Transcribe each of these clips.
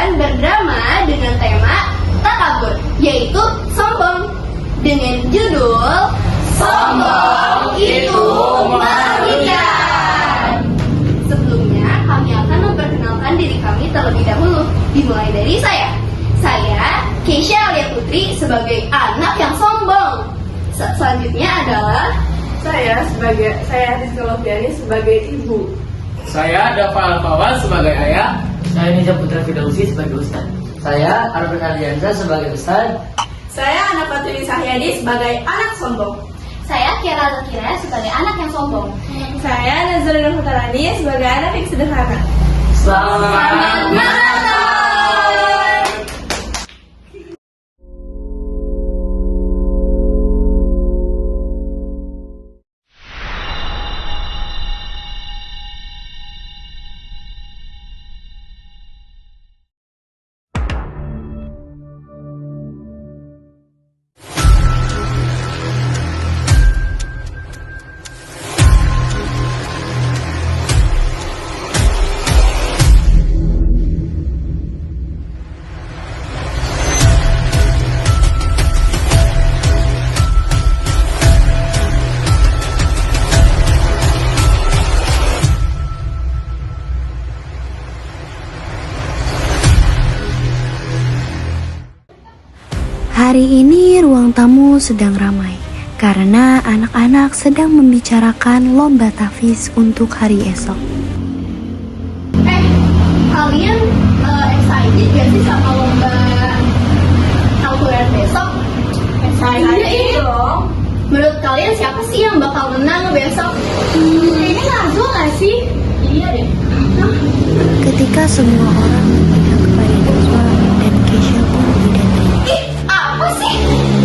akan berdrama dengan tema takabur, yaitu sombong, dengan judul Sombong Itu Merugikan. Sebelumnya kami akan memperkenalkan diri kami terlebih dahulu. Dimulai dari saya Keisha Alia Putri sebagai anak yang sombong. Selanjutnya adalah saya Rizky Loviani sebagai ibu. Saya Dava Alfawal sebagai ayah. Saya Nija Putra Fidausi sebagai ustad. Saya Arvin Ardianza sebagai ustad. Saya Ana Patri Sahyadi sebagai anak sombong. saya Kiara Zakira sebagai anak yang sombong. Saya Nazarina Hutarani sebagai anak yang sederhana. Selamat Natal. Hari ini ruang tamu sedang ramai karena anak-anak sedang membicarakan lomba tahfiz untuk hari esok. Kalian excited gak sih sama lomba Al-Quran besok? Excited dong. Menurut kalian siapa sih yang bakal menang besok? Kayaknya Nazwa gak sih? Iya deh. Ketika semua orang memihak kepada Nazwa dan Keisha pun tidak tahu. Ih, apa sih?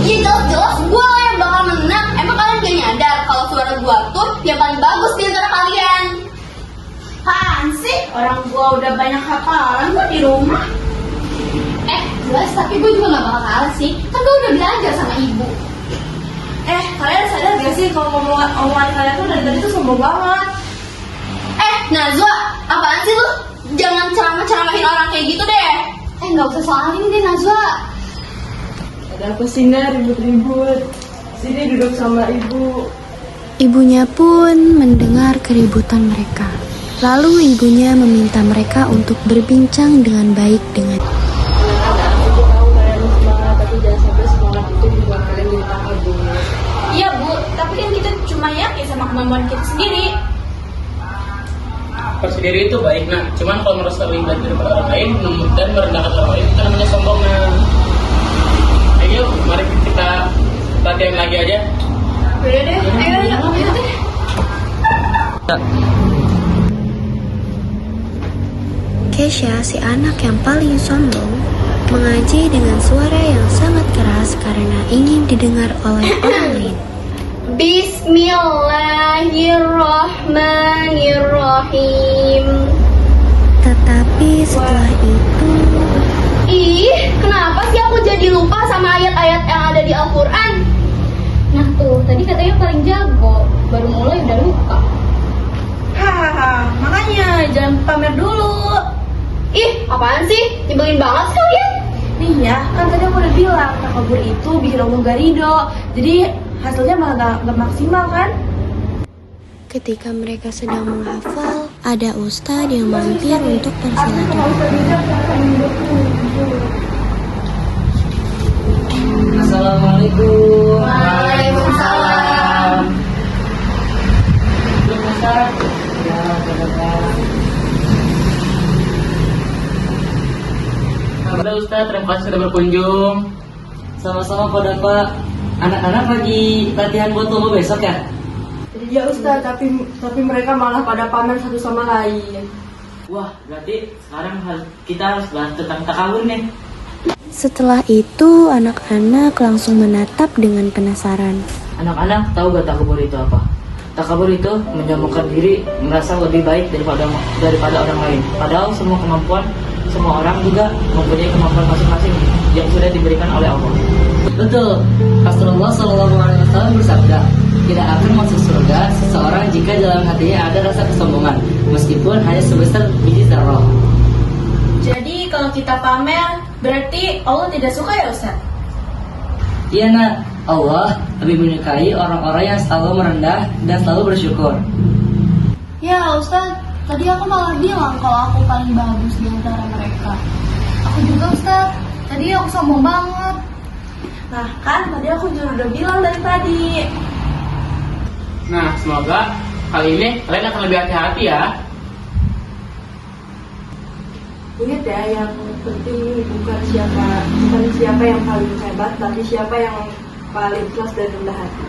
Ya jelas-jelas gue lah yang bakal menang. Emang kalian gak nyadar kalau suara gue tuh yang paling bagus di antara kalian? Apaan sih? Orang gue udah banyak hafalan gue di rumah. Jelas, tapi gue juga gak bakal kalah sih. Kan gue udah belajar sama ibu. Kalian sadar gak sih kalau omongan kalian tuh dari tadi tuh sombong banget. Nazwa, apaan sih lu? Jangan ceramah-ceramahin orang kayak gitu deh. Gak usah soalin deh Nazwa. Ada apa sih Nar, ribut-ribut? Sini duduk sama ibu. Ibunya pun mendengar keributan mereka. Lalu ibunya meminta mereka untuk berbincang dengan baik dengan Anak-anak, aku tahu kalian semangat, tapi jangan sampai semangat itu membuat kalian jadi takabur. Iya bu, tapi kan kita cuma yakin sama kemampuan kita sendiri. Persendiri itu baik, nak. Cuman kalau merasa lebih baik daripada orang lain dan merendahkan orang lain itu namanya sombong, nah. Ayo, mari kita latihan lagi aja. Udah deh, ayo deh. Keisha, si anak yang paling sombong, mengaji dengan suara yang sangat keras karena ingin didengar oleh orang lain. Bismillahirrahmanirrahim. Tetapi setelah itu, Kenapa sih aku jadi lupa sama ayat-ayat yang ada di Al-Quran? Nah tuh, tadi katanya paling jago, baru mulai udah lupa. Hahaha, makanya jangan pamer dulu. Apaan sih? Nyebelin banget sih kalian. Nih ya, kan tadi aku udah bilang takabur itu bikin omong garido. Jadi hasilnya malah gak maksimal kan? ketika mereka sedang menghafal, ada ustadz yang mampir untuk bersilaturahmi. Assalamualaikum. Waalaikumsalam. Ustaz. Ya, Alhamdulillah Ustaz, terima kasih sudah berkunjung. sama-sama pada Pak. Anak-anak lagi latihan buat lomba besok ya? Ya Ustaz, tapi mereka malah pada pamer satu sama lain. Wah, berarti sekarang kita harus bahas tentang takabur nih. Setelah itu, anak-anak langsung menatap dengan penasaran. Anak-anak tahu gak takabur itu apa? Takabur itu menyombongkan diri, merasa lebih baik daripada orang lain. Padahal semua kemampuan, semua orang juga mempunyai kemampuan masing-masing yang sudah diberikan oleh Allah. Betul. Rasulullah SAW bersabda, tidak akan masuk surga seseorang jika dalam hatinya ada rasa kesombongan, meskipun hanya sebesar biji zarah. Jadi kalau kita pamer, berarti Allah tidak suka ya Ustaz? Iya nak, Allah lebih menyukai orang-orang yang selalu merendah dan selalu bersyukur. Ya Ustaz, tadi aku malah bilang kalau aku paling bagus di antara mereka. Aku juga Ustaz, tadi aku sombong banget. Nah kan tadi aku juga udah bilang dari tadi. Nah, semoga kali ini kalian akan lebih hati-hati ya. Ingat ya, yang penting bukan siapa yang paling hebat, tapi siapa yang paling ikhlas dan rendah hati.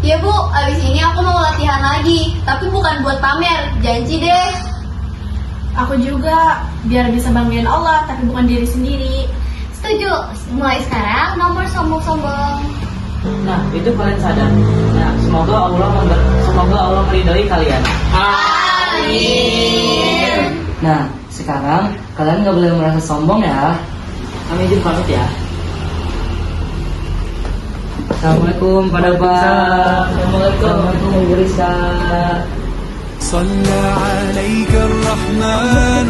Ya Bu, abis ini aku mau latihan lagi, tapi bukan buat pamer, janji deh. Aku juga biar bisa banggain Allah, tapi bukan diri sendiri. Setuju, mulai sekarang nomor sombong-sombong. Nah, itu kalian sadar. Nah, semoga Allah meridhoi kalian. Amin. Nah, sekarang kalian nggak boleh merasa sombong ya. Kami izin pamit ya. Assalamualaikum pada Pak. Assalamualaikum Bu Risa. صلى عليك الرحمن